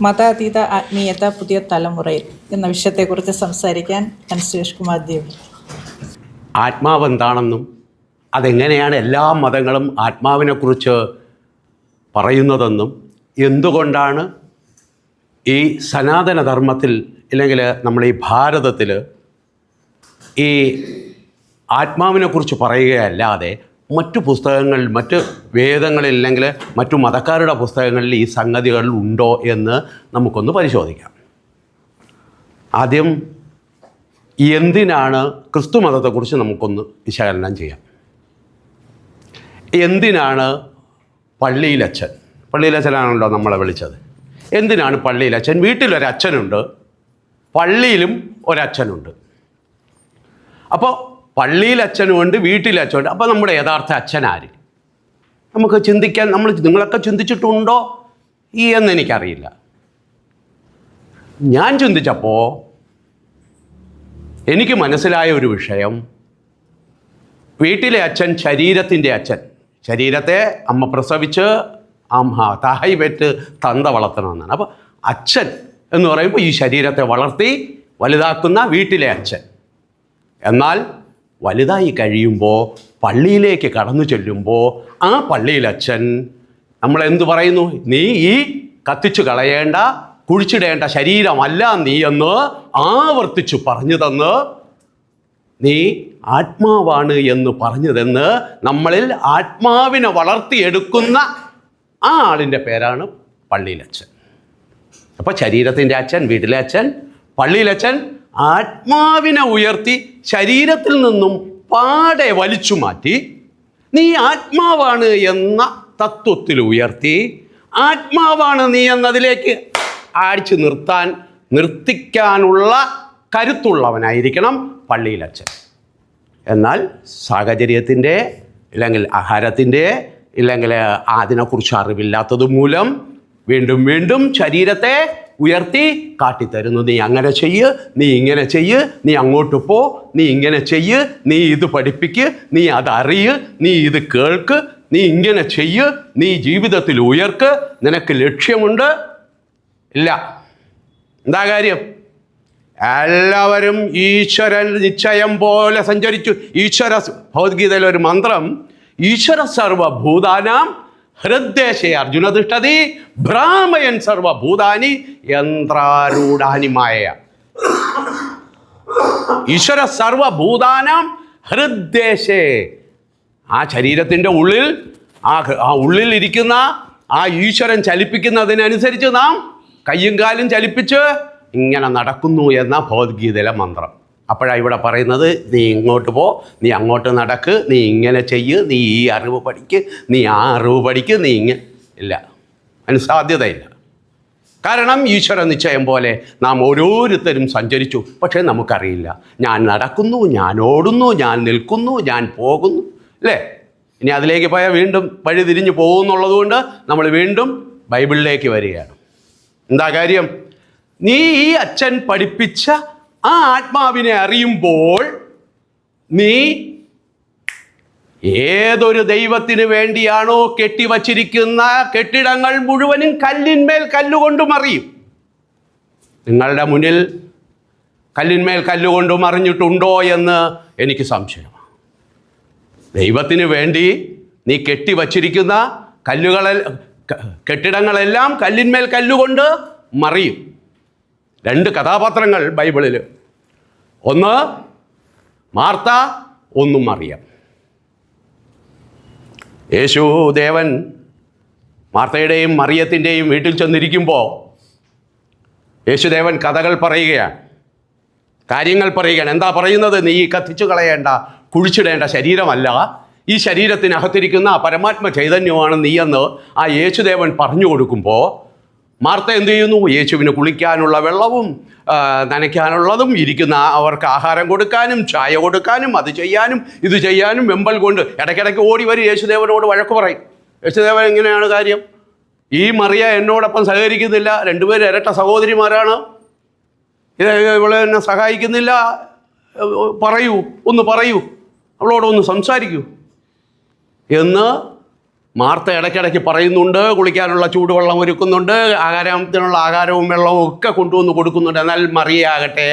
മതാതീത ആത്മീയത പുതിയ തലമുറയിൽ എന്ന വിഷയത്തെക്കുറിച്ച് സംസാരിക്കാൻ ഞാൻ സുരേഷ് കുമാർ ദേവ്. ആത്മാവ് എന്താണെന്നും അതെങ്ങനെയാണ് എല്ലാ മതങ്ങളും ആത്മാവിനെക്കുറിച്ച് പറയുന്നതെന്നും എന്തുകൊണ്ടാണ് ഈ സനാതനധർമ്മത്തിൽ അല്ലെങ്കിൽ നമ്മൾ ഈ ഭാരതത്തിൽ ഈ ആത്മാവിനെക്കുറിച്ച് പറയുകയല്ലാതെ മറ്റു പുസ്തകങ്ങളിൽ മറ്റ് വേദങ്ങളിൽ അല്ലെങ്കിൽ മറ്റു മതക്കാരുടെ പുസ്തകങ്ങളിൽ ഈ സംഗതികൾ ഉണ്ടോ എന്ന് നമുക്കൊന്ന് പരിശോധിക്കാം. ആദ്യം എന്തിനാണ് ക്രിസ്തു മതത്തെക്കുറിച്ച് നമുക്കൊന്ന് വിശകലനം ചെയ്യാം. എന്തിനാണ് പള്ളിയിലച്ഛനാണല്ലോ നമ്മളെ വിളിച്ചത്. എന്തിനാണ് പള്ളിയിലച്ഛൻ? വീട്ടിലൊരച്ഛനുണ്ട്, പള്ളിയിലും ഒരച്ഛനുണ്ട്. അപ്പോൾ പള്ളിയിലച്ഛനുമുണ്ട്, വീട്ടിലച്ഛനുണ്ട്. അപ്പോൾ നമ്മുടെ യഥാർത്ഥ അച്ഛനാര്? നമുക്ക് ചിന്തിക്കാൻ, നിങ്ങളൊക്കെ ചിന്തിച്ചിട്ടുണ്ടോ എന്നെനിക്കറിയില്ല. ഞാൻ ചിന്തിച്ചപ്പോൾ എനിക്ക് മനസ്സിലായ ഒരു വിഷയം, വീട്ടിലെ അച്ഛൻ ശരീരത്തിൻ്റെ അച്ഛൻ. ശരീരത്തെ അമ്മ പ്രസവിച്ച് തായ് പെറ്റ് തന്ത വളർത്തണമെന്നാണ്. അപ്പോൾ അച്ഛൻ എന്ന് പറയുമ്പോൾ ഈ ശരീരത്തെ വളർത്തി വലുതാക്കുന്ന വീട്ടിലെ അച്ഛൻ. എന്നാൽ വലുതായി കഴിയുമ്പോൾ പള്ളിയിലേക്ക് കടന്നു ചെല്ലുമ്പോൾ ആ പള്ളിയിലച്ഛൻ നമ്മളെന്ത് പറയുന്നു? നീ ഈ കത്തിച്ചു കളയേണ്ട കുഴിച്ചിടേണ്ട ശരീരമല്ല നീ എന്ന് ആവർത്തിച്ചു പറഞ്ഞു തന്ന്, നീ ആത്മാവാണ് എന്ന് പറഞ്ഞു തന്ന് നമ്മളിൽ ആത്മാവിനെ വളർത്തിയെടുക്കുന്ന ആ ആളിൻ്റെ പേരാണ് പള്ളിയിലച്ഛൻ. അപ്പോൾ ശരീരത്തിൻ്റെ അച്ഛൻ, വീട്ടിലെ അച്ഛൻ, പള്ളിയിലച്ഛൻ ആത്മാവിനെ ഉയർത്തി ശരീരത്തിൽ നിന്നും പാടെ വലിച്ചു മാറ്റി നീ ആത്മാവാണ് എന്ന തത്വത്തിൽ ഉയർത്തി ആത്മാവാണ് നീ എന്നതിലേക്ക് അടിച്ചു നിർത്തിക്കാനുള്ള കരുത്തുള്ളവനായിരിക്കണം പള്ളിയിലച്ഛൻ. എന്നാൽ സാഹചര്യത്തിൻ്റെ ഇല്ലെങ്കിൽ ആഹാരത്തിൻ്റെ ഇല്ലെങ്കിൽ അതിനെക്കുറിച്ച് അറിവില്ലാത്തത് മൂലം വീണ്ടും വീണ്ടും ശരീരത്തെ ഉയർത്തി കാട്ടിത്തരുന്നു. നീ അങ്ങനെ ചെയ്യ്, നീ ഇങ്ങനെ ചെയ്യ്, നീ അങ്ങോട്ട് പോ, നീ ഇങ്ങനെ ചെയ്യ്, നീ ഇത് പഠിപ്പിക്ക്, നീ അതറിയ്, നീ ഇത് കേൾക്ക്, നീ ഇങ്ങനെ ചെയ്യ്, നീ ജീവിതത്തിൽ ഉയർക്ക്, നിനക്ക് ലക്ഷ്യമുണ്ട്. ഇല്ല. എന്താ കാര്യം? എല്ലാവരും ഈശ്വരൻ നിശ്ചയം പോലെ സഞ്ചരിച്ചു. ഭഗവത്ഗീതയിലെ ഒരു മന്ത്രം, ഈശ്വര സർവഭൂതാനാം ഹൃദ്ദേശേ അർജുന തിഷ്ഠതി ഭ്രാമയൻ സർവഭൂതാനി യന്ത്രാരൂഢാനി മായ. ഈശ്വര സർവഭൂതാനാം ഹൃദ്ദേശേ, ആ ശരീരത്തിൻ്റെ ഉള്ളിൽ ആ ഉള്ളിൽ ഇരിക്കുന്ന ആ ഈശ്വരൻ ചലിപ്പിക്കുന്നതിനനുസരിച്ച് നാം കയ്യും കാലും ചലിപ്പിച്ച് ഇങ്ങനെ നടക്കുന്നു എന്ന ഭഗവത്ഗീതയിലെ മന്ത്രം. അപ്പോഴാണ് ഇവിടെ പറയുന്നത്, നീ ഇങ്ങോട്ട് പോ, നീ അങ്ങോട്ട് നടക്ക്, നീ ഇങ്ങനെ ചെയ്യ്, നീ ഈ അറിവ് പഠിക്ക്, നീ ആ അറിവ് പഠിക്ക്, നീ ഇല്ല. അതിന് സാധ്യതയില്ല. കാരണം ഈശ്വര നിശ്ചയം പോലെ നാം ഓരോരുത്തരും സഞ്ചരിച്ചു. പക്ഷേ നമുക്കറിയില്ല. ഞാൻ നടക്കുന്നു, ഞാൻ ഓടുന്നു, ഞാൻ നിൽക്കുന്നു, ഞാൻ പോകുന്നു, അല്ലേ? ഇനി അതിലേക്ക് പോയാൽ വീണ്ടും വഴി തിരിഞ്ഞു പോകുന്നുള്ളത് കൊണ്ട് നമ്മൾ വീണ്ടും ബൈബിളിലേക്ക് വരികയാണ്. എന്താ കാര്യം? നീ ഈ അച്ഛൻ പഠിപ്പിച്ച ആ ആത്മാവിനെ അറിയുമ്പോൾ നീ ഏതൊരു ദൈവത്തിന് വേണ്ടിയാണോ കെട്ടിവച്ചിരിക്കുന്ന കെട്ടിടങ്ങൾ മുഴുവനും കല്ലിന്മേൽ കല്ലുകൊണ്ട് മറിയും. നിങ്ങളുടെ മുന്നിൽ കല്ലിന്മേൽ കല്ലുകൊണ്ട് മറിഞ്ഞിട്ടുണ്ടോ എന്ന് എനിക്ക് സംശയമാണ്. ദൈവത്തിന് വേണ്ടി നീ കെട്ടിവച്ചിരിക്കുന്ന കെട്ടിടങ്ങളെല്ലാം കല്ലിന്മേൽ കല്ലുകൊണ്ട് മറിയും. 2 കഥാപാത്രങ്ങൾ ബൈബിളിൽ, ഒന്ന് മാർത്ത, ഒന്ന് മറിയം. യേശുദേവൻ മാർത്തയുടെയും മറിയത്തിൻ്റെയും വീട്ടിൽ ചെന്നിരിക്കുമ്പോൾ യേശുദേവൻ കഥകൾ പറയുകയാണ്, കാര്യങ്ങൾ പറയുകയാണ്. എന്താ പറയുന്നത്? നീ കത്തിച്ചു കളയേണ്ട കുഴിച്ചിടേണ്ട ശരീരമല്ല, ഈ ശരീരത്തിനകത്തിരിക്കുന്ന പരമാത്മ ചൈതന്യമാണ് നീയെന്ന് ആ യേശുദേവൻ പറഞ്ഞു കൊടുക്കുമ്പോൾ മാർത്ത എന്ത് ചെയ്യുന്നു? യേശുവിന് കുളിക്കാനുള്ള വെള്ളവും നനയ്ക്കാനുള്ളതും ഇരിക്കുന്ന അവർക്ക് ആഹാരം കൊടുക്കാനും ചായ കൊടുക്കാനും അത് ചെയ്യാനും ഇത് ചെയ്യാനും വെമ്പൽ കൊണ്ട് ഇടയ്ക്കിടയ്ക്ക് ഓടി വരും യേശുദേവനോട് വഴക്ക് പറയും. യേശുദേവൻ എങ്ങനെയാണ് കാര്യം? ഈ മറിയ എന്നോടൊപ്പം സഹകരിക്കുന്നില്ല, 2 പേര് ഇരട്ട സഹോദരിമാരാണ്, ഇവളെ എന്നെ സഹായിക്കുന്നില്ല, ഒന്ന് പറയൂ, അവളോടൊന്ന് സംസാരിക്കൂ എന്ന് മാർത്ത ഇടയ്ക്കിടയ്ക്ക് പറയുന്നുണ്ട്, കുളിക്കാനുള്ള ചൂടുവെള്ളം ഒരുക്കുന്നുണ്ട്, ആഹാരത്തിനുള്ള ആഹാരവും വെള്ളവും ഒക്കെ കൊണ്ടുവന്ന് കൊടുക്കുന്നുണ്ട്. എന്നാൽ മറിയയാകട്ടെ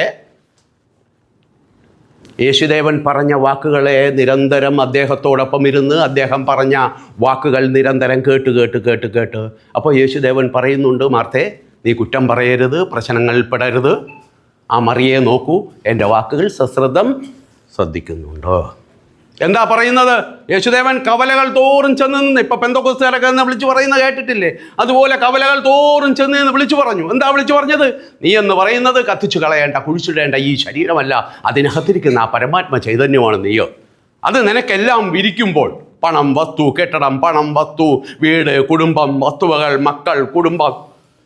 യേശുദേവൻ പറഞ്ഞ വാക്കുകളെ നിരന്തരം അദ്ദേഹത്തോടൊപ്പം ഇരുന്ന് അദ്ദേഹം പറഞ്ഞ വാക്കുകൾ നിരന്തരം കേട്ട് അപ്പോൾ യേശുദേവൻ പറയുന്നുണ്ട്, മാർത്തേ, നീ കുറ്റം പറയരുത്, പ്രശ്നങ്ങളിൽ പെടരുത്. ആ മറിയെ നോക്കൂ, എൻ്റെ വാക്കുകൾ സശ്രദ്ധം ശ്രദ്ധിക്കുന്നുണ്ട്. എന്താ പറയുന്നത്? യേശുദേവൻ കവലകൾ തോറും ചെന്ന് നിന്ന്, ഇപ്പം പെന്തക്കോസ്തുകാരൊക്കെ എന്ന് വിളിച്ചു പറയുന്നത് കേട്ടിട്ടില്ലേ? അതുപോലെ കവലകൾ തോറും ചെന്ന് നിന്ന് വിളിച്ചു പറഞ്ഞു. എന്താ വിളിച്ചു പറഞ്ഞത്? നീ എന്ന് പറയുന്നത് കത്തിച്ചു കളയേണ്ട, കുഴിച്ചിടേണ്ട ഈ ശരീരമല്ല, അതിനകത്തിരിക്കുന്ന ആ പരമാത്മ ചൈതന്യമാണ് നീയോ. അത് നിനക്കെല്ലാം വിരിക്കുമ്പോൾ, പണം, വസ്തു, കെട്ടിടം, പണം, വസ്തു, വീട്, കുടുംബം, വസ്തുവകൾ, മക്കൾ, കുടുംബം,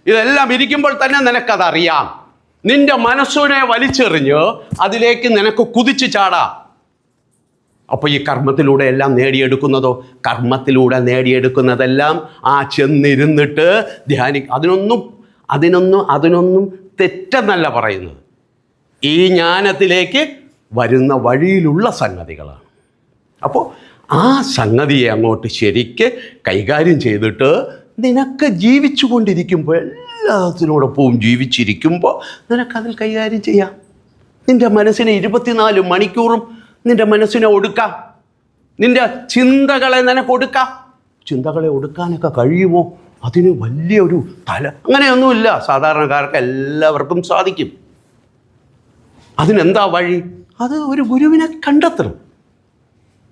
ഇതെല്ലാം ഇരിക്കുമ്പോൾ തന്നെ നിനക്കതറിയാം. നിന്റെ മനസ്സിനെ വലിച്ചെറിഞ്ഞ് അതിലേക്ക് നിനക്ക് കുതിച്ചു ചാടാം. അപ്പോൾ ഈ കർമ്മത്തിലൂടെ എല്ലാം നേടിയെടുക്കുന്നതോ? കർമ്മത്തിലൂടെ നേടിയെടുക്കുന്നതെല്ലാം ആ ചെന്നിരുന്നിട്ട് അതിനൊന്നും തെറ്റെന്നല്ല പറയുന്നത്. ഈ ജ്ഞാനത്തിലേക്ക് വരുന്ന വഴിയിലുള്ള സംഗതികളാണ്. അപ്പോൾ ആ സംഗതിയെ അങ്ങോട്ട് ശരിക്ക് കൈകാര്യം ചെയ്തിട്ട് നിനക്ക് ജീവിച്ചു കൊണ്ടിരിക്കുമ്പോൾ, എല്ലാത്തിനോടൊപ്പവും ജീവിച്ചിരിക്കുമ്പോൾ നിനക്കതിൽ കൈകാര്യം ചെയ്യാം. നിൻ്റെ മനസ്സിനെ 24 മണിക്കൂറും നിൻ്റെ മനസ്സിനെ ഒടുക്കാം. നിൻ്റെ ചിന്തകളെ നിനക്ക് ഒടുക്കാം. ചിന്തകളെ ഒടുക്കാനൊക്കെ കഴിയുമോ? അതിന് വലിയൊരു അങ്ങനെയൊന്നുമില്ല. സാധാരണക്കാർക്ക് എല്ലാവർക്കും സാധിക്കും. അതിനെന്താ വഴി? അത് ഒരു ഗുരുവിനെ കണ്ടെത്തണം.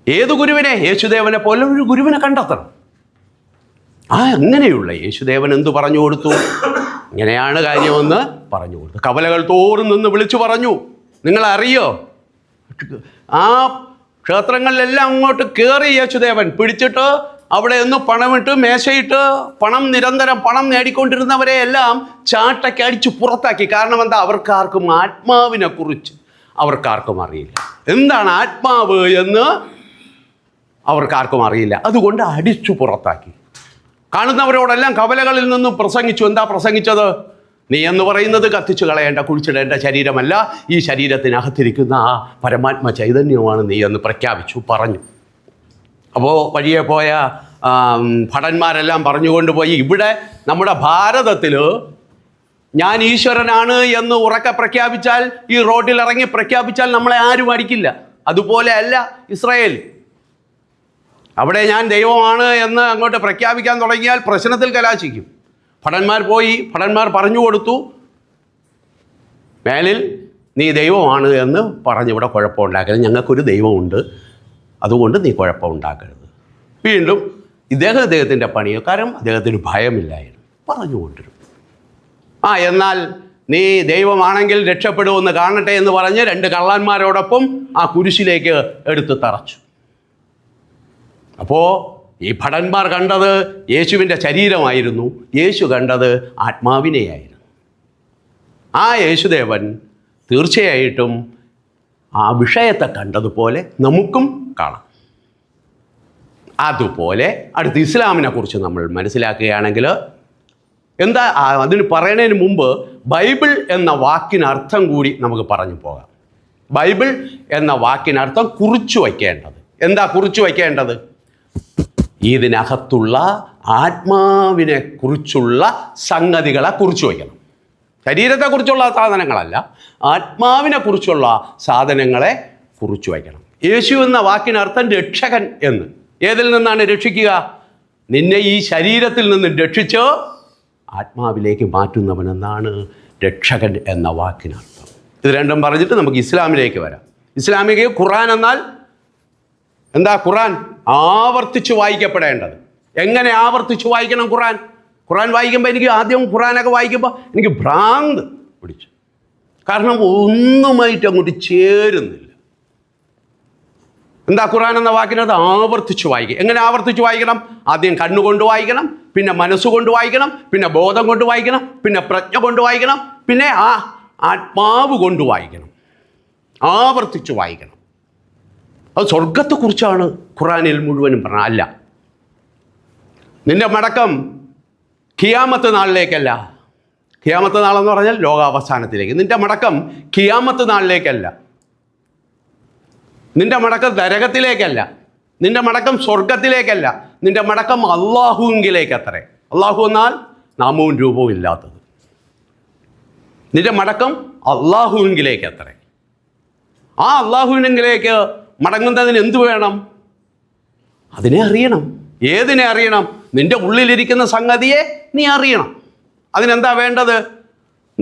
ഏത് ഗുരുവിനെ? യേശുദേവനെ പോലെ ഒരു ഗുരുവിനെ കണ്ടെത്തണം. അങ്ങനെയുള്ള യേശുദേവൻ എന്തു പറഞ്ഞു കൊടുത്തു? ഇങ്ങനെയാണ് കാര്യമെന്ന് പറഞ്ഞു കൊടുത്തു. കവലകൾ തോറും നിന്ന് വിളിച്ചു പറഞ്ഞു. നിങ്ങളറിയോ, ആ ക്ഷേത്രങ്ങളിലെല്ലാം അങ്ങോട്ട് കയറി യേശുദേവൻ പിടിച്ചിട്ട് അവിടെ നിന്ന് പണമിട്ട് മേശയിട്ട് നിരന്തരം പണം നേടിക്കൊണ്ടിരുന്നവരെ എല്ലാം ചാട്ടയ്ക്ക് അടിച്ച് പുറത്താക്കി. കാരണം എന്താ? അവർക്കാർക്കും ആത്മാവിനെ കുറിച്ച് അവർക്കാർക്കും അറിയില്ല. എന്താണ് ആത്മാവ് എന്ന് അവർക്കാർക്കും അറിയില്ല. അതുകൊണ്ട് അടിച്ചു പുറത്താക്കി. കാണുന്നവരോടെല്ലാം കവലകളിൽ നിന്നും പ്രസംഗിച്ചു. എന്താ പ്രസംഗിച്ചത്? നീ എന്ന് പറയുന്നത് കത്തിച്ചു കളയേണ്ട, കുഴിച്ചിടേണ്ട ശരീരമല്ല, ഈ ശരീരത്തിനകത്തിരിക്കുന്ന ആ പരമാത്മ ചൈതന്യമാണ് നീ എന്ന് പ്രഖ്യാപിച്ചു, പറഞ്ഞു. അപ്പോൾ വഴിയെ പോയ ഭടന്മാരെല്ലാം പറഞ്ഞുകൊണ്ടുപോയി. ഇവിടെ നമ്മുടെ ഭാരതത്തിൽ ഞാൻ ഈശ്വരനാണ് എന്ന് ഉറക്കെ പ്രഖ്യാപിച്ചാൽ, ഈ റോഡിൽ ഇറങ്ങി പ്രഖ്യാപിച്ചാൽ നമ്മളെ ആരും അടിക്കില്ല. അതുപോലെ അല്ല ഇസ്രായേൽ. അവിടെ ഞാൻ ദൈവമാണ് എന്ന് അങ്ങോട്ട് പ്രഖ്യാപിക്കാൻ തുടങ്ങിയാൽ പ്രശ്നത്തിൽ കലാശിക്കും. ഭടന്മാർ പറഞ്ഞു കൊടുത്തു, മേലിൽ നീ ദൈവമാണ് എന്ന് പറഞ്ഞ് ഇവിടെ കുഴപ്പമുണ്ടാക്കരുത്, ഞങ്ങൾക്കൊരു ദൈവമുണ്ട്, അതുകൊണ്ട് നീ കുഴപ്പമുണ്ടാക്കരുത്. വീണ്ടും ഇദ്ദേഹത്തിൻ്റെ പണിയക്കാരും അദ്ദേഹത്തിന് ഭയമില്ലായിരുന്നു, പറഞ്ഞുകൊണ്ടിരുന്നു. എന്നാൽ നീ ദൈവമാണെങ്കിൽ രക്ഷപ്പെടുമെന്ന് കാണട്ടെ എന്ന് പറഞ്ഞ് 2 കള്ളന്മാരോടൊപ്പം ആ കുരിശിലേക്ക് എടുത്ത് തറച്ചു. അപ്പോൾ ഈ ഭടന്മാർ കണ്ടത് യേശുവിൻ്റെ ശരീരമായിരുന്നു, യേശു കണ്ടത് ആത്മാവിനെയായിരുന്നു. ആ യേശുദേവൻ തീർച്ചയായിട്ടും ആ വിഷയത്തെ കണ്ടതുപോലെ നമുക്കും കാണാം. അതുപോലെ അടുത്ത് ഇസ്ലാമിനെ കുറിച്ച് നമ്മൾ മനസ്സിലാക്കുകയാണെങ്കിൽ എന്താ അതിന് പറയുന്നതിന് മുമ്പ് ബൈബിൾ എന്ന വാക്കിനർത്ഥം കൂടി നമുക്ക് പറഞ്ഞു പോകാം. ബൈബിൾ എന്ന വാക്കിനർത്ഥം കുറിച്ചു വയ്ക്കേണ്ടത്. എന്താ കുറിച്ചു വയ്ക്കേണ്ടത്? ഇതിനകത്തുള്ള ആത്മാവിനെ കുറിച്ചുള്ള സംഗതികളെ കുറിച്ചു വയ്ക്കണം. ശരീരത്തെക്കുറിച്ചുള്ള സാധനങ്ങളല്ല, ആത്മാവിനെ കുറിച്ചുള്ള സാധനങ്ങളെ കുറിച്ചു വയ്ക്കണം. യേശു എന്ന വാക്കിനർത്ഥം രക്ഷകൻ എന്ന്. ഏതിൽ നിന്നാണ് രക്ഷിക്കുക? നിന്നെ ഈ ശരീരത്തിൽ നിന്ന് രക്ഷിച്ച് ആത്മാവിലേക്ക് മാറ്റുന്നവനെന്നാണ് രക്ഷകൻ എന്ന വാക്കിനർത്ഥം. ഇത് രണ്ടും പറഞ്ഞിട്ട് നമുക്ക് ഇസ്ലാമിലേക്ക് വരാം. ഇസ്ലാമിക ഖുർആൻ എന്നാൽ എന്താ? ഖുർആൻ ആവർത്തിച്ച് വായിക്കപ്പെടേണ്ടത്. എങ്ങനെ ആവർത്തിച്ച് വായിക്കണം ഖുർആൻ? ഖുർആൻ വായിക്കുമ്പോൾ എനിക്ക് ആദ്യം ഖുർആനൊക്കെ വായിക്കുമ്പോൾ എനിക്ക് ഭ്രാന്ത് പിടിച്ചു. കാരണം ഒന്നുമായിട്ട് അങ്ങോട്ട് ചേരുന്നില്ല. എന്താ ഖുർആൻ എന്ന വാക്കിനകത്ത് ആവർത്തിച്ച് വായിക്കുക. എങ്ങനെ ആവർത്തിച്ച് വായിക്കണം? ആദ്യം കണ്ണുകൊണ്ട് വായിക്കണം, പിന്നെ മനസ്സുകൊണ്ട് വായിക്കണം, പിന്നെ ബോധം കൊണ്ട് വായിക്കണം, പിന്നെ പ്രജ്ഞ കൊണ്ട് വായിക്കണം, പിന്നെ ആ ആത്മാവ് കൊണ്ട് വായിക്കണം. ആവർത്തിച്ച് വായിക്കണം. അത് സ്വർഗത്തെക്കുറിച്ചാണ് ഖുർആനിൽ മുഴുവനും പറഞ്ഞത്. അല്ല, നിന്റെ മടക്കം ഖിയാമത്ത് നാളിലേക്കല്ല. ഖിയാമത്ത് നാളെന്ന് പറഞ്ഞാൽ ലോകാവസാനത്തിലേക്ക്. നിന്റെ മടക്കം ഖിയാമത്ത് നാളിലേക്കല്ല. നിന്റെ മടക്കം നരകത്തിലേക്കല്ല. നിന്റെ മടക്കം സ്വർഗത്തിലേക്കല്ല. നിന്റെ മടക്കം അള്ളാഹുവിലേക്ക് അത്രേ. അള്ളാഹു എന്നാൽ നാമവും രൂപവും ഇല്ലാത്തത്. നിന്റെ മടക്കം അള്ളാഹുവിലേക്ക് അത്രേ. ആ അള്ളാഹുവിനെങ്കിലേക്ക് മടങ്ങുന്നതിന് എന്തു വേണം? അതിനെ അറിയണം. ഏതിനെ അറിയണം? നിന്റെ ഉള്ളിലിരിക്കുന്ന സംഗതിയെ നീ അറിയണം. അതിനെന്താ വേണ്ടത്?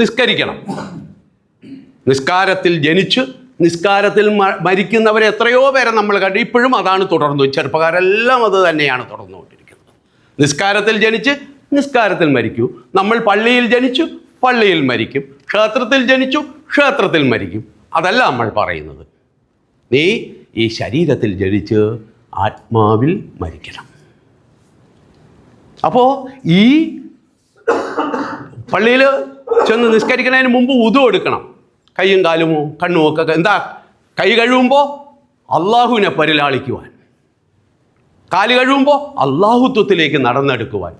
നിസ്കരിക്കണം. നിസ്കാരത്തിൽ ജനിച്ച് നിസ്കാരത്തിൽ മരിക്കുന്നവരെ എത്രയോ പേരെ നമ്മൾ കണ്ടു. ഇപ്പോഴും അതാണ് തുടർന്നു. ചെറുപ്പക്കാരെല്ലാം അത് തന്നെയാണ് തുടർന്നുകൊണ്ടിരിക്കുന്നത്. നിസ്കാരത്തിൽ ജനിച്ച് നിസ്കാരത്തിൽ മരിക്കൂ. നമ്മൾ പള്ളിയിൽ ജനിച്ചു, പള്ളിയിൽ മരിക്കും. ക്ഷേത്രത്തിൽ ജനിച്ചു, ക്ഷേത്രത്തിൽ മരിക്കും. അതല്ല നമ്മൾ പറയുന്നത്. നീ ഈ ശരീരത്തിൽ ജനിച്ച് ആത്മാവിൽ മരിക്കണം. അപ്പോൾ ഈ പള്ളിയിൽ ചെന്ന് നിസ്കരിക്കുന്നതിന് മുമ്പ് ഉദു എടുക്കണം. കൈയും കാലും കണ്ണും ഒക്കെ എന്താ? കൈ കഴുകുമ്പോൾ അള്ളാഹുവിനെ പരിലാളിക്കുവാൻ, കാല് കഴുകുമ്പോൾ അള്ളാഹുത്വത്തിലേക്ക് നടന്നെടുക്കുവാൻ,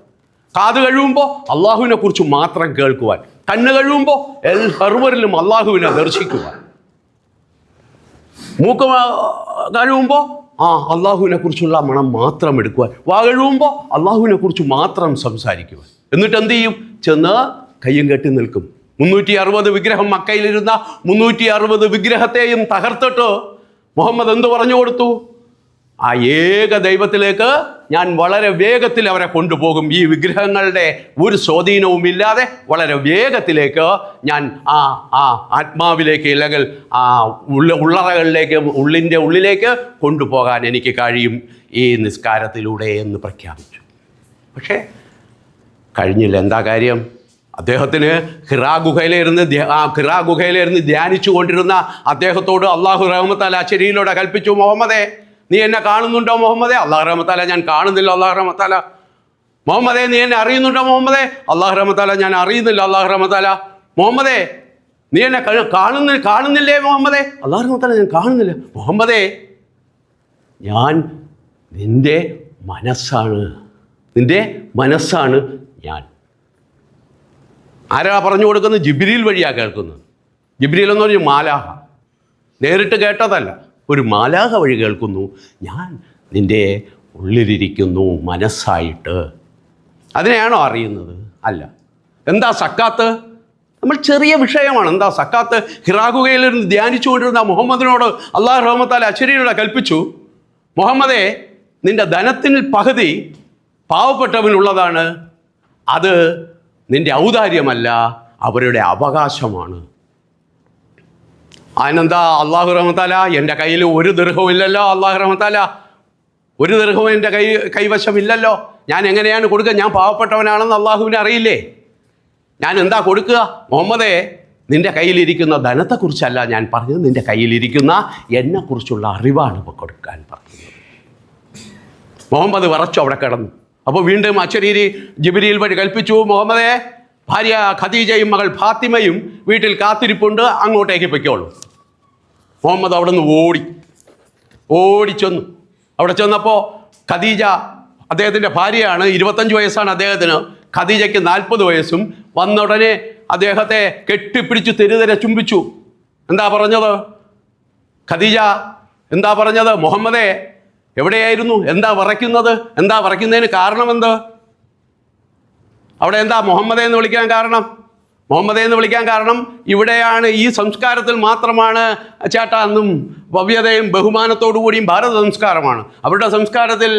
കാത് കഴുകുമ്പോൾ അള്ളാഹുവിനെ കുറിച്ച് മാത്രം കേൾക്കുവാൻ, കണ്ണ് കഴുകുമ്പോൾ സർവരിലും അള്ളാഹുവിനെ ദർശിക്കുവാൻ, മൂക്ക് കഴുകുമ്പോൾ അള്ളാഹുവിനെ കുറിച്ചുള്ള മണം മാത്രം എടുക്കുവാൻ, വാ കഴുകുമ്പോൾ അള്ളാഹുവിനെ കുറിച്ച് മാത്രം സംസാരിക്കുവാൻ. എന്നിട്ട് എന്ത് ചെയ്യും? ചെന്ന് കയ്യും കെട്ടി നിൽക്കും. 360 വിഗ്രഹം മക്കയിലിരുന്ന 360 വിഗ്രഹത്തെയും തകർത്തിട്ട് മുഹമ്മദ് എന്ത് പറഞ്ഞു കൊടുത്തു? ആ ഏക ദൈവത്തിലേക്ക് ഞാൻ വളരെ വേഗത്തിൽ അവരെ കൊണ്ടുപോകും. ഈ വിഗ്രഹങ്ങളുടെ ഒരു സ്വാധീനവും ഇല്ലാതെ വളരെ വേഗത്തിലേക്ക് ഞാൻ ആ ആത്മാവിലേക്ക്, അല്ലെങ്കിൽ ആ ഉള്ളറകളിലേക്ക്, ഉള്ളിൻ്റെ ഉള്ളിലേക്ക് കൊണ്ടുപോകാൻ എനിക്ക് കഴിയും ഈ നിസ്കാരത്തിലൂടെ എന്ന് പ്രഖ്യാപിച്ചു. പക്ഷേ കഴിഞ്ഞില്ല. എന്താ കാര്യം? അദ്ദേഹത്തിന് ഹിറാ ഗുഹയിലിരുന്ന് ധ്യാനിച്ചു കൊണ്ടിരുന്ന അദ്ദേഹത്തോട് അള്ളാഹു റഹ്മത്തആല അശരീരിലൂടെ കൽപ്പിച്ചു, മുഹമ്മദേ നീ എന്നെ കാണുന്നുണ്ടോ മുഹമ്മദേ? അള്ളാഹു റഹ്മത്തആല ഞാൻ കാണുന്നില്ല. അള്ളാഹു റഹ്മത്തആല മുഹമ്മദേ നീ എന്നെ അറിയുന്നുണ്ടോ മുഹമ്മദേ? അള്ളാഹു റഹ്മത്തആല ഞാൻ അറിയുന്നില്ല. അള്ളാഹു റഹ്മത്തആല മുഹമ്മദേ നീ എന്നെ കാണുന്നില്ലേ മുഹമ്മദേ? അള്ളാഹു റഹ്മത്തആല ഞാൻ കാണുന്നില്ല. മുഹമ്മദേ ഞാൻ നിൻ്റെ മനസ്സാണ് ഞാൻ. ആരാ പറഞ്ഞു കൊടുക്കുന്നത്? ജിബ്രീൽ വഴിയാണ് കേൾക്കുന്നത്. ജിബ്രീൽ എന്ന് പറഞ്ഞാൽ മാലാഹ. നേരിട്ട് കേട്ടതല്ല, ഒരു മാലാഹ വഴി കേൾക്കുന്നു. ഞാൻ നിൻ്റെ ഉള്ളിലിരിക്കുന്നു മനസ്സായിട്ട്. അതിനെയാണോ അറിയുന്നത്? അല്ല. എന്താ സക്കാത്ത്? നമ്മൾ ചെറിയ വിഷയമാണ്. എന്താ സക്കാത്ത്? ഹിറാ ഗുഹയിലിരുന്ന് ധ്യാനിച്ചുകൊണ്ടിരുന്ന മുഹമ്മദിനോട് അള്ളാഹു റഹ്മത്തആല അശരീരിലൂടെ കൽപ്പിച്ചു, മുഹമ്മദേ നിൻ്റെ ധനത്തിൽ പകുതി പാവപ്പെട്ടവനുള്ളതാണ്. അത് നിൻ്റെ ഔദാര്യമല്ല, അവരുടെ അവകാശമാണ്. അതിനെന്താ അള്ളാഹു റഹ്മത്തആല എൻ്റെ കയ്യിൽ ഒരു ദിർഹവും ഇല്ലല്ലോ. അള്ളാഹു റഹ്മത്തആല ഒരു ദിർഹവും എൻ്റെ കൈവശമില്ലല്ലോ. ഞാൻ എങ്ങനെയാണ് കൊടുക്കുക? ഞാൻ പാവപ്പെട്ടവനാണെന്ന് അള്ളാഹുവിനെ അറിയില്ലേ? ഞാൻ എന്താ കൊടുക്കുക? മുഹമ്മദേ നിൻ്റെ കയ്യിലിരിക്കുന്ന ധനത്തെക്കുറിച്ചല്ല ഞാൻ പറഞ്ഞത്, നിൻ്റെ കയ്യിലിരിക്കുന്ന എന്നെക്കുറിച്ചുള്ള അറിവാണ് ഇപ്പോൾ കൊടുക്കാൻ പറഞ്ഞത്. മുഹമ്മദ് വിറച്ചു അവിടെ കിടന്നു. അപ്പോൾ വീണ്ടും അശരീരി ജിബ്രീൽ വഴി കൽപ്പിച്ചു, മുഹമ്മദേ ഭാര്യ ഖദീജയും മകൾ ഫാത്തിമയും വീട്ടിൽ കാത്തിരിപ്പുണ്ട്, അങ്ങോട്ടേക്ക് പൊയ്ക്കോളൂ. മുഹമ്മദ് അവിടെ നിന്ന് ഓടിച്ചെന്നു. അവിടെ ചെന്നപ്പോൾ ഖദീജ അദ്ദേഹത്തിൻ്റെ ഭാര്യയാണ്. 25 വയസ്സാണ് അദ്ദേഹത്തിന്. ഖദീജയ്ക്ക് 40 വയസ്സും. വന്ന ഉടനെ അദ്ദേഹത്തെ കെട്ടിപ്പിടിച്ച് തെരുതെരെ ചുംബിച്ചു. എന്താ പറഞ്ഞത്? ഖദീജ എന്താ പറഞ്ഞത്? മുഹമ്മദേ എവിടെയായിരുന്നു? എന്താ വിറയ്ക്കുന്നത്? എന്താ വിറയ്ക്കുന്നതിന് കാരണമെന്ത്? അവിടെ എന്താ മുഹമ്മദേ എന്ന് വിളിക്കാൻ കാരണം? മുഹമ്മദേ എന്ന് വിളിക്കാൻ കാരണം ഇവിടെയാണ്, ഈ സംസ്കാരത്തിൽ മാത്രമാണ് ചേട്ടാ എന്നും ഭവ്യതയും ബഹുമാനത്തോടു കൂടിയും ഭാരത സംസ്കാരമാണ്. അവരുടെ സംസ്കാരത്തിൽ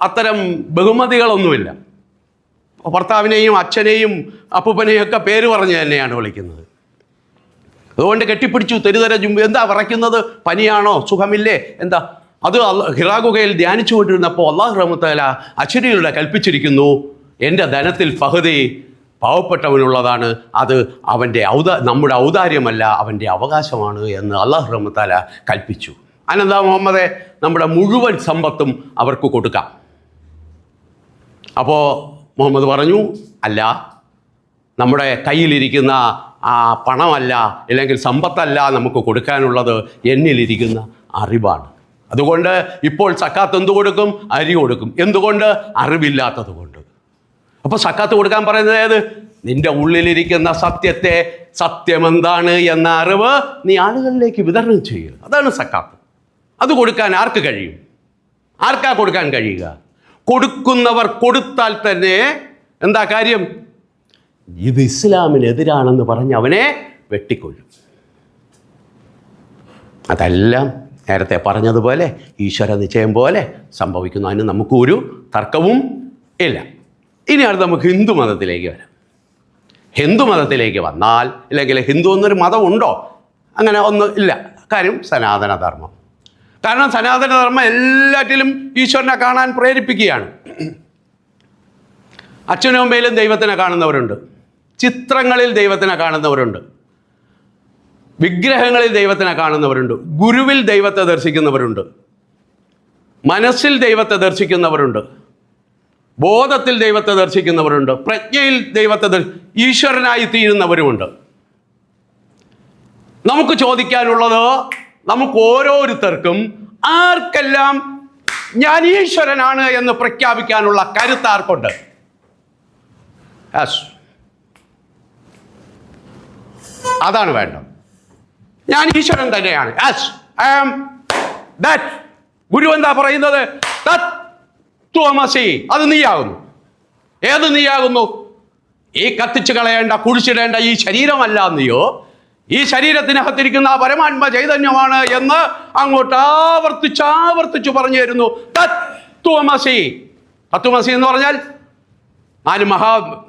അത്തരം ബഹുമതികളൊന്നുമില്ല. ഭർത്താവിനെയും അച്ഛനെയും അപ്പൂപ്പനെയും ഒക്കെ പേര് പറഞ്ഞ് തന്നെയാണ് വിളിക്കുന്നത്. അതുകൊണ്ട് കെട്ടിപ്പിടിച്ചു തെരുതെരെ ചുംബി. എന്താ വിറയ്ക്കുന്നത്? പനിയാണോ? സുഖമില്ലേ? എന്താ? അത് ഹിറാ ഗുഹയിൽ ധ്യാനിച്ചു കൊണ്ടിരുന്നപ്പോൾ അള്ളാഹു റഹ്മത്തആല അശരീരിലൂടെ കൽപ്പിച്ചിരിക്കുന്നു, എൻ്റെ ധനത്തിൽ പകുതി പാവപ്പെട്ടവനുള്ളതാണ്. അത് നമ്മുടെ ഔദാര്യമല്ല, അവൻ്റെ അവകാശമാണ് എന്ന് അള്ളാഹു റഹ്മത്തആല കൽപ്പിച്ചു. അതെന്താ മുഹമ്മദേ? നമ്മുടെ മുഴുവൻ സമ്പത്തും അവർക്ക് കൊടുക്കാം. അപ്പോൾ മുഹമ്മദ് പറഞ്ഞു, അല്ല, നമ്മുടെ കയ്യിലിരിക്കുന്ന ആ പണമല്ല, അല്ലെങ്കിൽ സമ്പത്തല്ല നമുക്ക് കൊടുക്കാനുള്ളത്, എന്നിലിരിക്കുന്ന അറിവാണ്. അതുകൊണ്ട് ഇപ്പോൾ സക്കാത്ത് എന്ത് കൊടുക്കും? അരി കൊടുക്കും. എന്തുകൊണ്ട്? അറിവില്ലാത്തത് കൊണ്ട്. അപ്പോൾ സക്കാത്ത് കൊടുക്കാൻ പറയുന്നത് ഏത്? നിൻ്റെ ഉള്ളിലിരിക്കുന്ന സത്യത്തെ, സത്യമെന്താണ് എന്ന അറിവ് നീ ആളുകളിലേക്ക് വിതരണം ചെയ്യുക. അതാണ് സക്കാത്ത്. അത് കൊടുക്കാൻ ആർക്ക് കഴിയും? ആർക്കാ കൊടുക്കാൻ കഴിയുക? കൊടുക്കുന്നവർ കൊടുത്താൽ തന്നെ എന്താ കാര്യം? ഇത് ഇസ്ലാമിനെതിരാണെന്ന് പറഞ്ഞ് അവനെ വെട്ടിക്കൊല്ലും. അതെല്ലാം നേരത്തെ പറഞ്ഞതുപോലെ ഈശ്വര നിശ്ചയം പോലെ സംഭവിക്കുന്നു. അതിന് നമുക്കൊരു തർക്കവും ഇല്ല. ഇനി അടുത്ത് നമുക്ക് ഹിന്ദു മതത്തിലേക്ക് വരാം. ഹിന്ദു മതത്തിലേക്ക് വന്നാൽ, ഇല്ലെങ്കിൽ ഹിന്ദു എന്നൊരു മതമുണ്ടോ? അങ്ങനെ ഒന്നും ഇല്ല. കാര്യം സനാതനധർമ്മം. കാരണം സനാതനധർമ്മം എല്ലാറ്റിലും ഈശ്വരനെ കാണാൻ പ്രേരിപ്പിക്കുകയാണ്. അച്ഛനും അമ്മയിലും ദൈവത്തിനെ കാണുന്നവരുണ്ട്, ചിത്രങ്ങളിൽ ദൈവത്തിനെ കാണുന്നവരുണ്ട്, വിഗ്രഹങ്ങളിൽ ദൈവത്തിനെ കാണുന്നവരുണ്ട്, ഗുരുവിൽ ദൈവത്തെ ദർശിക്കുന്നവരുണ്ട്, മനസ്സിൽ ദൈവത്തെ ദർശിക്കുന്നവരുണ്ട്, ബോധത്തിൽ ദൈവത്തെ ദർശിക്കുന്നവരുണ്ട്, പ്രജ്ഞയിൽ ദൈവത്തെ ഈശ്വരനായി തീരുന്നവരുമുണ്ട്. നമുക്ക് ചോദിക്കാനുള്ളത്, നമുക്ക് ഓരോരുത്തർക്കും ആർക്കെല്ലാം ഞാൻ ഈശ്വരനാണ് എന്ന് പ്രഖ്യാപിക്കാനുള്ള കരുത്ത് ആർക്കുണ്ട്? യെസ്, അതാണ് വേണ്ടത്. ഞാൻ ഈശ്വരൻ തന്നെയാണ്. Yes, I am that. ഗുരു എന്താ പറയുന്നത്? തത്വമസി. അത് നീയാകുന്നു. ഏത് നീയാകുന്നു? ഈ കത്തിച്ചു കളയേണ്ട, കുഴിച്ചിടേണ്ട ഈ ശരീരമല്ല നീയോ. ഈ ശരീരത്തിനകത്തിരിക്കുന്ന പരമാത്മ ചൈതന്യമാണ് എന്ന് അങ്ങോട്ട് ആവർത്തിച്ചു പറഞ്ഞു തരുന്നു. തത്വമസി. തത്വമസി എന്ന് പറഞ്ഞാൽ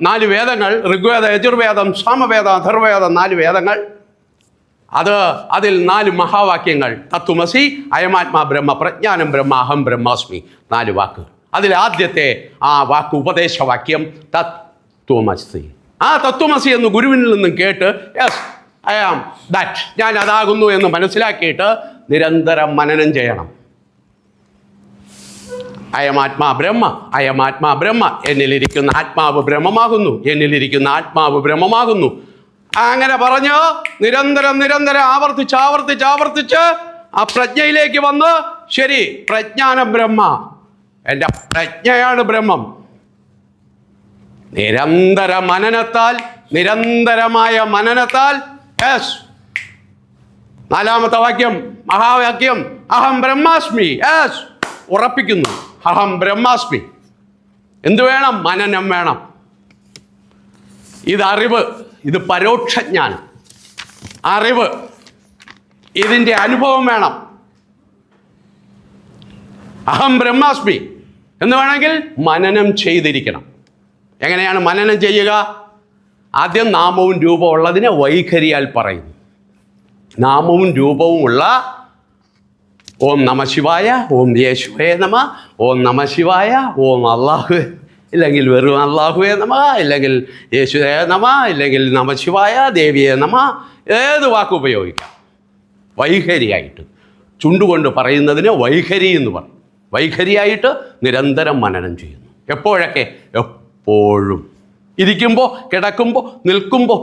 നാല് വേദങ്ങൾ, ഋഗ്വേദം, യജുർവേദം, സാമവേദം, അഥർവേദം, 4 വേദങ്ങൾ. അതിൽ 4 മഹാവാക്യങ്ങൾ. തത്വമസി, അയമാത്മാ ബ്രഹ്മ, പ്രജ്ഞാനം ബ്രഹ്മ, അഹം ബ്രഹ്മാസ്മി. 4 വാക്കുകൾ. അതിൽ ആദ്യത്തെ ആ വാക്ക് ഉപദേശവാക്യം തത്വമസി. ആ തത്വമസി എന്ന് ഗുരുവിനിൽ നിന്നും കേട്ട്, യെസ് ഐ ആം ദാറ്റ്, ഞാൻ അതാകുന്നു എന്ന് മനസ്സിലാക്കിയിട്ട് നിരന്തരം മനനം ചെയ്യണം. അയമാത്മാ ബ്രഹ്മ, അയമാത്മാ ബ്രഹ്മ. എന്നിലിരിക്കുന്ന ആത്മാവ് ബ്രഹ്മമാകുന്നു, എന്നിലിരിക്കുന്ന ആത്മാവ് ബ്രഹ്മമാകുന്നു. അങ്ങനെ പറഞ്ഞ് നിരന്തരം ആവർത്തിച്ച് ആ പ്രജ്ഞയിലേക്ക് വന്ന്, ശരി, പ്രജ്ഞാനം ബ്രഹ്മ, എൻ്റെ പ്രജ്ഞയാണ് ബ്രഹ്മം. നിരന്തരമായ മനനത്താൽ യെസ്, 4ാമത്തെ വാക്യം, മഹാവാക്യം, അഹം ബ്രഹ്മാസ്മി. യെസ്, ഉറപ്പിക്കുന്നു, അഹം ബ്രഹ്മാസ്മി. എന്തു വേണം? മനനം വേണം. ഇത് അറിവ്, ഇത് പരോക്ഷജ്ഞാനം. അറിവ്, ഇതിൻ്റെ അനുഭവം വേണം. അഹം ബ്രഹ്മാസ്മി എന്ന് വേണമെങ്കിൽ മനനം ചെയ്തിരിക്കണം. എങ്ങനെയാണ് മനനം ചെയ്യുക? ആദ്യം നാമവും രൂപവും ഉള്ളതിനെ വൈഖരിയാൽ പറയുന്നു. നാമവും രൂപവും ഉള്ള ഓം നമ ശിവായ, ഓം യേശുവേ നമ, ഓം നമ ശിവായ, ഓം അള്ളാഹുവേ, ഇല്ലെങ്കിൽ വെറും അള്ളാഹുവേ നമ, ഇല്ലെങ്കിൽ യേശുവേ നമ, ഇല്ലെങ്കിൽ നമ ശിവായ, ദേവിയെ നമ, ഏത് വാക്ക് ഉപയോഗിക്കാം. വൈഖരിയായിട്ട്, ചുണ്ടുകൊണ്ട് പറയുന്നതിന് വൈഖരി എന്ന് പറയും. വൈഖരിയായിട്ട് നിരന്തരം മനനം ചെയ്യുന്നു. എപ്പോഴൊക്കെ? എപ്പോഴും. ഇരിക്കുമ്പോൾ, കിടക്കുമ്പോൾ, നിൽക്കുമ്പോൾ,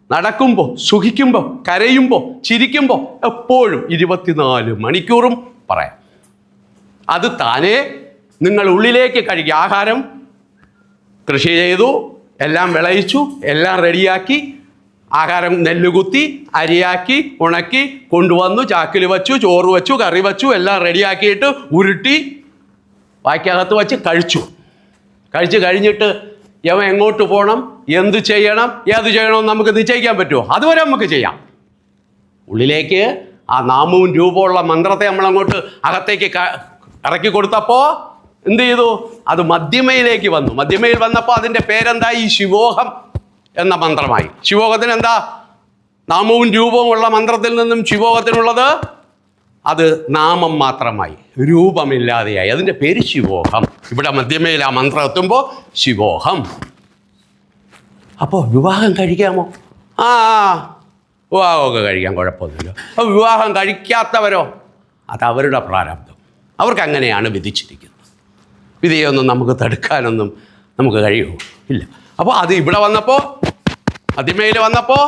നടക്കുമ്പോൾ, സുഖിക്കുമ്പോൾ, കരയുമ്പോൾ, ചിരിക്കുമ്പോൾ, എപ്പോഴും 24 മണിക്കൂറും പറയാം. അത് താനേ നിങ്ങൾ ഉള്ളിലേക്ക് കഴുകി. ആഹാരം കൃഷി ചെയ്തു, എല്ലാം വിളയിച്ചു, എല്ലാം റെഡിയാക്കി, ആഹാരം നെല്ലുകുത്തി, അരിയാക്കി, ഉണക്കി കൊണ്ടുവന്നു, ചാക്കിൽ വച്ചു, ചോറ് വച്ചു, കറി വച്ചു, എല്ലാം റെഡിയാക്കിയിട്ട് ഉരുട്ടി വായ്ക്കകത്ത് വച്ച് കഴിച്ചു കഴിഞ്ഞിട്ട് യവൻ എങ്ങോട്ട് പോകണം, എന്ത് ചെയ്യണം, ഏത് ചെയ്യണമെന്ന് നമുക്ക് നിശ്ചയിക്കാൻ പറ്റുമോ? അതുവരെ നമുക്ക് ചെയ്യാം. ഉള്ളിലേക്ക് ആ നാമവും രൂപമുള്ള മന്ത്രത്തെ നമ്മളങ്ങോട്ട് അകത്തേക്ക് ഇറക്കി കൊടുത്തപ്പോൾ എന്ത് ചെയ്തു? അത് മധ്യമയിലേക്ക് വന്നു. മധ്യമയിൽ വന്നപ്പോൾ അതിൻ്റെ പേരെന്തായി? ശിവോഹം എന്ന മന്ത്രമായി. ശിവോഹത്തിന് എന്താ? നാമവും രൂപവും ഉള്ള മന്ത്രത്തിൽ നിന്നും ശിവോഹത്തിനുള്ളത് അത് നാമം മാത്രമായി, രൂപമില്ലാതെയായി. അതിൻ്റെ പേര് ശിവോഹം. ഇവിടെ മധ്യമയിൽ ആ മന്ത്രം എത്തുമ്പോൾ ശിവോഹം. അപ്പോൾ വിവാഹം കഴിക്കാമോ? വിവാഹമൊക്കെ കഴിക്കാൻ കുഴപ്പമൊന്നുമില്ല. അപ്പോൾ വിവാഹം കഴിക്കാത്തവരോ? അത് അവരുടെ പ്രാരബ്ധം. അവർക്ക് അങ്ങനെയാണ് വിധിച്ചിരിക്കുന്നത്. വിധിയൊന്നും നമുക്ക് തടുക്കാനൊന്നും നമുക്ക് കഴിയുമോ? ഇല്ല. അപ്പോൾ അത് ഇവിടെ വന്നപ്പോൾ, മധ്യമയിൽ വന്നപ്പോൾ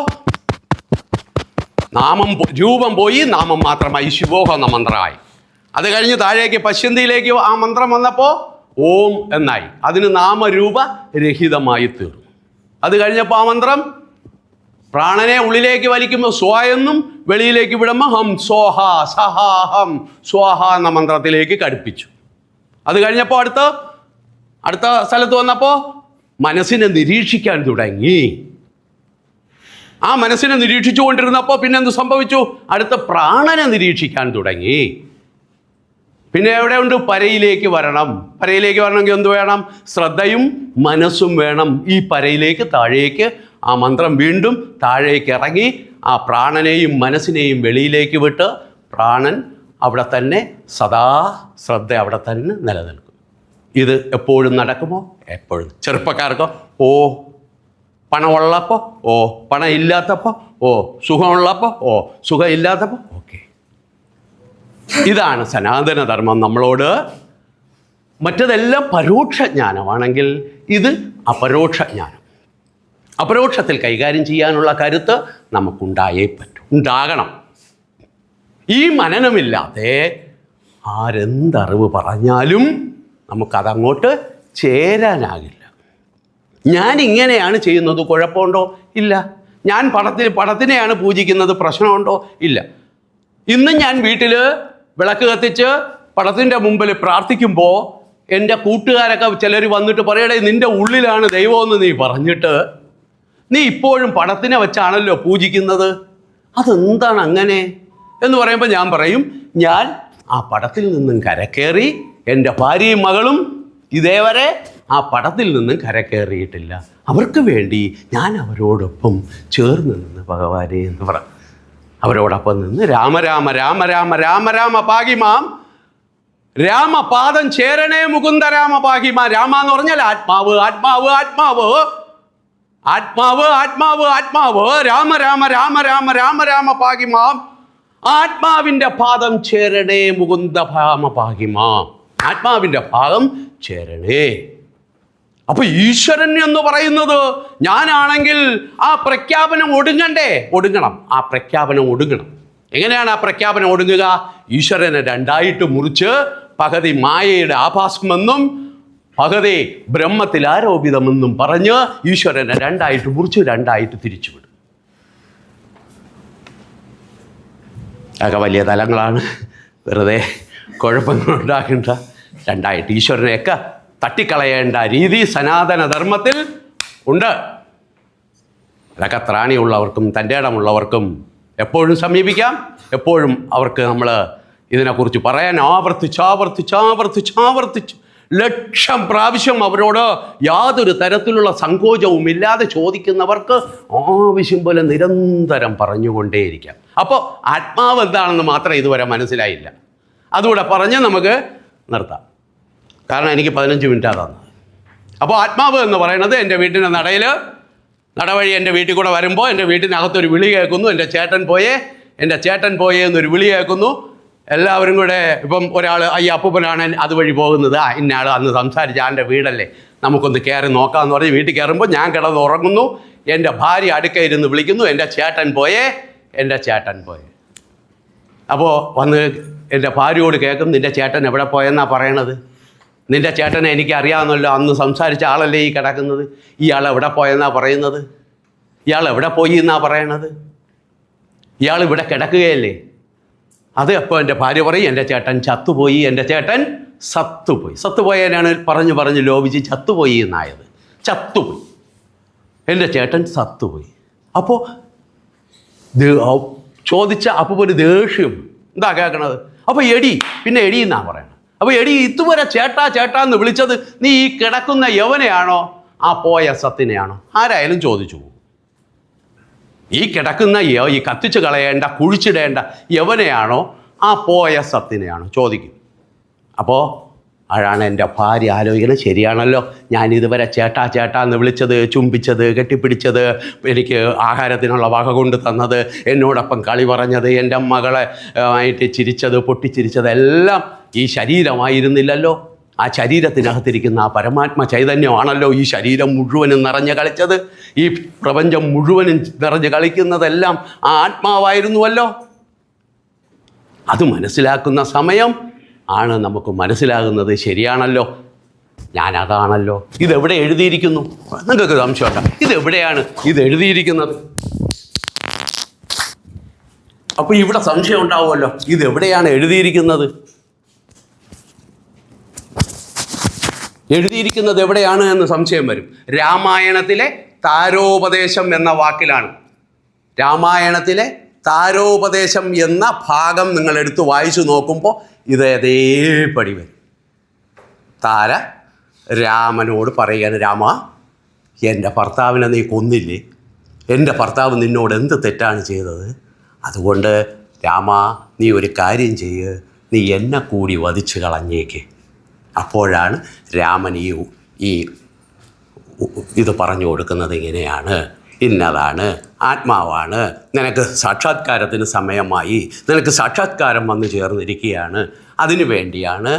രൂപം പോയി, നാമം മാത്രമായി, ശിവോഹം എന്ന മന്ത്രമായി. അത് കഴിഞ്ഞ് താഴേക്ക് പശ്യന്തിയിലേക്ക് ആ മന്ത്രം വന്നപ്പോൾ ഓം എന്നായി. അതിന് നാമരൂപ രഹിതമായി തീർന്നു. അത് കഴിഞ്ഞപ്പോൾ ആ മന്ത്രം പ്രാണനെ ഉള്ളിലേക്ക് വലിക്കുമ്പോൾ സ്വ എന്നും, വെളിയിലേക്ക് വിടുമ്പോൾ ഹം സ്വാഹ, സഹാഹം സ്വാഹ എന്ന മന്ത്രത്തിലേക്ക് കടുപ്പിച്ചു. അത് കഴിഞ്ഞപ്പോൾ അടുത്ത് അടുത്ത സ്ഥലത്ത് വന്നപ്പോൾ മനസ്സിനെ നിരീക്ഷിക്കാൻ തുടങ്ങി. ആ മനസ്സിനെ നിരീക്ഷിച്ചു കൊണ്ടിരുന്നപ്പോൾ പിന്നെ എന്ത് സംഭവിച്ചു? അടുത്ത പ്രാണനെ നിരീക്ഷിക്കാൻ തുടങ്ങി. പിന്നെ എവിടെയുണ്ട്? പരയിലേക്ക് വരണം. പരയിലേക്ക് വരണമെങ്കിൽ എന്ത് വേണം? ശ്രദ്ധയും മനസ്സും വേണം. ഈ പരയിലേക്ക് താഴേക്ക് ആ മന്ത്രം വീണ്ടും താഴേക്ക് ഇറങ്ങി ആ പ്രാണനെയും മനസ്സിനെയും വെളിയിലേക്ക് വിട്ട് പ്രാണൻ അവിടെ തന്നെ സദാ ശ്രദ്ധ അവിടെ തന്നെ നിലനിൽക്കും. ഇത് എപ്പോഴും നടക്കുമോ? എപ്പോഴും. ചെറുപ്പക്കാർക്കോ പണമുള്ളപ്പോൾ പണം ഇല്ലാത്തപ്പോൾ സുഖമുള്ളപ്പോൾ സുഖം ഇല്ലാത്തപ്പോൾ ഓക്കെ. ഇതാണ് സനാതനധർമ്മം നമ്മളോട്. മറ്റതെല്ലാം പരോക്ഷ ജ്ഞാനമാണെങ്കിൽ ഇത് അപരോക്ഷ ജ്ഞാനം. അപരോക്ഷത്തിൽ കൈകാര്യം ചെയ്യാനുള്ള കരുത്ത് നമുക്കുണ്ടായേ പറ്റൂ, ഉണ്ടാകണം. ഈ മനനമില്ലാതെ ആരെന്തറിവ് പറഞ്ഞാലും നമുക്കതങ്ങോട്ട് ചേരാനാകില്ല. ഞാൻ ഇങ്ങനെയാണ് ചെയ്യുന്നത്, കുഴപ്പമുണ്ടോ? ഇല്ല. ഞാൻ പടത്തിനെയാണ് പൂജിക്കുന്നത്, പ്രശ്നമുണ്ടോ? ഇല്ല. ഇന്ന് ഞാൻ വീട്ടിൽ വിളക്ക് കത്തിച്ച് പടത്തിൻ്റെ മുമ്പിൽ പ്രാർത്ഥിക്കുമ്പോൾ എൻ്റെ കൂട്ടുകാരൊക്കെ ചിലർ വന്നിട്ട് പറയടേ നിൻ്റെ ഉള്ളിലാണ് ദൈവമെന്ന് നീ പറഞ്ഞിട്ട് നീ ഇപ്പോഴും പടത്തിനെ വെച്ചാണല്ലോ പൂജിക്കുന്നത്, അതെന്താണ് അങ്ങനെ എന്ന് പറയുമ്പോൾ ഞാൻ പറയും, ഞാൻ ആ പടത്തിൽ നിന്നും കരകയറി, എൻ്റെ ഭാര്യയും മകളും ഇതേവരെ ആ പടത്തിൽ നിന്നും കരകയറിയിട്ടില്ല. അവർക്ക് വേണ്ടി ഞാൻ അവരോടൊപ്പം ചേർന്ന് നിന്ന് ഭഗവാനെ എന്ന് പറ, അവരോടൊപ്പം നിന്ന് രാമ രാമ രാമ രാമ രാമ രാമ പാകിമാം, രാമപാദം ചേരണേ മുകുന്ദ രാമ പാകിമാം. രാമ എന്ന് പറഞ്ഞാൽ ആത്മാവ്, ആത്മാവ്, ആത്മാവ്, ആത്മാവ്, ആത്മാവ്, ആത്മാവ്. രാമ രാമ രാമ രാമ രാമ രാമ പാകിമാം, ആത്മാവിൻ്റെ പാദം ചേരണേ മുകുന്ദ രാമ പാകിമാം. ആത്മാവിൻ്റെ ഭാഗം ചേരണേ. അപ്പൊ ഈശ്വരൻ എന്ന് പറയുന്നത് ഞാനാണെങ്കിൽ ആ പ്രഖ്യാപനം ഒടുങ്ങണം. ആ പ്രഖ്യാപനം ഒടുങ്ങണം. എങ്ങനെയാണ് ആ പ്രഖ്യാപനം ഒടുങ്ങുക? ഈശ്വരനെ രണ്ടായിട്ട് മുറിച്ച് പകുതി മായയുടെ ആഭാസമെന്നും പകുതി ബ്രഹ്മത്തിൽ ആരോപിതമെന്നും പറഞ്ഞ് ഈശ്വരനെ രണ്ടായിട്ട് മുറിച്ച് രണ്ടായിട്ട് തിരിച്ചുവിടും. അതൊക്കെ വലിയ തലങ്ങളാണ്, വെറുതെ കുഴപ്പങ്ങളുണ്ടാക്കേണ്ട. രണ്ടായിട്ട് ഈശ്വരനെയൊക്കെ തട്ടിക്കളയേണ്ട രീതി സനാതനധർമ്മത്തിൽ ഉണ്ട്. അതൊക്കെ ത്രാണിയുള്ളവർക്കും തൻ്റെ ഇടമുള്ളവർക്കും എപ്പോഴും സമീപിക്കാം. എപ്പോഴും അവർക്ക് നമ്മൾ ഇതിനെക്കുറിച്ച് പറയാൻ ആവർത്തിച്ച് ലക്ഷം പ്രാവശ്യം അവരോട് യാതൊരു തരത്തിലുള്ള സങ്കോചവും ഇല്ലാതെ ചോദിക്കുന്നവർക്ക് ആവശ്യം പോലെ നിരന്തരം പറഞ്ഞുകൊണ്ടേയിരിക്കാം. അപ്പോൾ ആത്മാവ് എന്താണെന്ന് മാത്രം ഇതുവരെ മനസ്സിലായില്ല. അതുകൂടെ പറഞ്ഞ് നമുക്ക് നിർത്താം. കാരണം എനിക്ക് 15 മിനിറ്റാണ് തന്നത്. അപ്പോൾ ആത്മാവ് എന്ന് പറയുന്നത് എൻ്റെ വീട്ടിൻ്റെ നടവഴി എൻ്റെ വീട്ടിൽ കൂടെ വരുമ്പോൾ എൻ്റെ വീട്ടിനകത്തൊരു വിളി കേൾക്കുന്നു, എൻ്റെ ചേട്ടൻ പോയേ എന്നൊരു വിളി കേൾക്കുന്നു. എല്ലാവരും കൂടെ ഇപ്പം ഒരാൾ അപ്പൂപ്പനാണ് അതുവഴി പോകുന്നത്, ഇന്നയാൾ അന്ന് സംസാരിച്ച ആൻ്റെ വീടല്ലേ, നമുക്കൊന്ന് കയറി നോക്കാമെന്ന് പറഞ്ഞ് വീട്ടിൽ കയറുമ്പോൾ ഞാൻ കിടന്ന് ഉറങ്ങുന്നു. എൻ്റെ ഭാര്യ അടുക്കയിരുന്ന് വിളിക്കുന്നു, എൻ്റെ ചേട്ടൻ പോയേ. അപ്പോൾ വന്ന് എൻ്റെ ഭാര്യയോട് കേൾക്കും, നിൻ്റെ ചേട്ടൻ എവിടെ പോയെന്നാണ് പറയണത്? നിൻ്റെ ചേട്ടനെ എനിക്കറിയാമെന്നല്ലോ, അന്ന് സംസാരിച്ച ആളല്ലേ ഈ കിടക്കുന്നത്. ഇയാൾ എവിടെ പോയെന്നാണ് പറയുന്നത്? ഇയാൾ എവിടെ പോയി എന്നാണ് പറയണത്? ഇയാൾ ഇവിടെ കിടക്കുകയല്ലേ? അത് അപ്പോൾ എൻ്റെ ഭാര്യ പറയും, എൻ്റെ ചേട്ടൻ ചത്തുപോയി, എൻ്റെ ചേട്ടൻ സത്തുപോയതിനാണ് പറഞ്ഞ് ലോപിച്ച് ചത്തുപോയി എന്നായത്. ചത്തുപോയി, എൻ്റെ ചേട്ടൻ സത്തുപോയി. അപ്പോൾ ചോദിച്ച അപ്പോൾ ഒരു ദേഷ്യം എന്താ കേൾക്കണത്? അപ്പോൾ എടി എന്നാണ് പറയണത്. അപ്പോൾ എടി ഇതുവരെ ചേട്ടാ എന്ന് വിളിച്ചത് നീ ഈ കിടക്കുന്ന യവനെയാണോ ആ പോയ സത്തിനെയാണോ? ആരായാലും ചോദിച്ചു പോകും. ഈ കിടക്കുന്ന ഈ കത്തിച്ച് കളയേണ്ട കുഴിച്ചിടേണ്ട യവനെയാണോ ആ പോയ സത്തിനെയാണോ ചോദിക്കും. അപ്പോൾ അതാണ് എൻ്റെ ഭാര്യ ആലോചിക്കുന്നത്, ശരിയാണല്ലോ, ഞാൻ ഇതുവരെ ചേട്ടാ എന്ന് വിളിച്ചത്, ചുംബിച്ചത്, കെട്ടിപ്പിടിച്ചത്, എനിക്ക് ആഹാരത്തിനുള്ള വക കൊണ്ട് തന്നത്, എന്നോടൊപ്പം കളി പറഞ്ഞത്, എൻ്റെ മകളെ ആയിട്ട് ചിരിച്ചത്, പൊട്ടിച്ചിരിച്ചത് എല്ലാം ഈ ശരീരമായിരുന്നില്ലല്ലോ. ആ ശരീരത്തിനകത്തിരിക്കുന്ന ആ പരമാത്മ ചൈതന്യമാണല്ലോ ഈ ശരീരം മുഴുവനും നിറഞ്ഞ് കളിച്ചത്. ഈ പ്രപഞ്ചം മുഴുവനും നിറഞ്ഞ് കളിക്കുന്നതെല്ലാം ആ ആത്മാവായിരുന്നുവല്ലോ. അത് മനസ്സിലാക്കുന്ന സമയം ആണ് നമുക്ക് മനസ്സിലാകുന്നത്, ശരിയാണല്ലോ, ഞാനതാണല്ലോ. ഇതെവിടെ എഴുതിയിരിക്കുന്നു? നിങ്ങൾക്ക് സംശയമുണ്ടോ? ഇതെവിടെയാണ് ഇത് എഴുതിയിരിക്കുന്നത്? അപ്പോൾ ഇവിടെ സംശയം ഉണ്ടാവുമല്ലോ, ഇതെവിടെയാണ് എഴുതിയിരിക്കുന്നത്? എഴുതിയിരിക്കുന്നത് എവിടെയാണ് എന്ന് സംശയം വരും. രാമായണത്തിലെ താരോപദേശം എന്ന വാക്കിലാണ്. രാമായണത്തിലെ താരോപദേശം എന്ന ഭാഗം നിങ്ങൾ എടുത്ത് വായിച്ചു നോക്കുമ്പോൾ ഇത് അതേപടി വരും. താര രാമനോട് പറയുകയാണ്, രാമ, എൻ്റെ ഭർത്താവിനെ നീ കൊന്നില്ലേ? എൻ്റെ ഭർത്താവ് നിന്നോട് എന്ത് തെറ്റാണ് ചെയ്തത്? അതുകൊണ്ട് രാമ, നീ ഒരു കാര്യം ചെയ്യ്, നീ എന്നെ കൂടി വധിച്ചു കളഞ്ഞേക്ക്. അപ്പോഴാണ് രാമൻ ഈ ഇത് പറഞ്ഞു കൊടുക്കുന്നത്. ഇങ്ങനെയാണ്, ഇന്നതാണ്, ആത്മാവാണ്, നിനക്ക് സാക്ഷാത്കാരത്തിന് സമയമായി, നിനക്ക് സാക്ഷാത്കാരം വന്നു ചേർന്നിരിക്കുകയാണ്, അതിനു വേണ്ടിയാണ്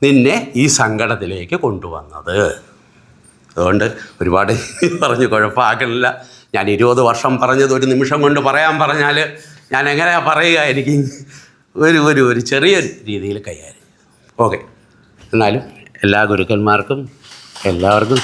നിന്നെ ഈ സങ്കടത്തിലേക്ക് കൊണ്ടുവന്നത്. അതുകൊണ്ട് ഒരുപാട് പറഞ്ഞ് കുഴപ്പമാക്കണില്ല. ഞാൻ 20 വർഷം പറഞ്ഞത് ഒരു നിമിഷം കൊണ്ട് പറയാൻ പറഞ്ഞാൽ ഞാൻ എങ്ങനെയാണ് പറയുക? എനിക്ക് ഒരു ചെറിയ രീതിയിൽ കൈകാര്യം. ഓക്കെ, എന്നാലും എല്ലാ ഗുരുക്കന്മാർക്കും എല്ലാവർക്കും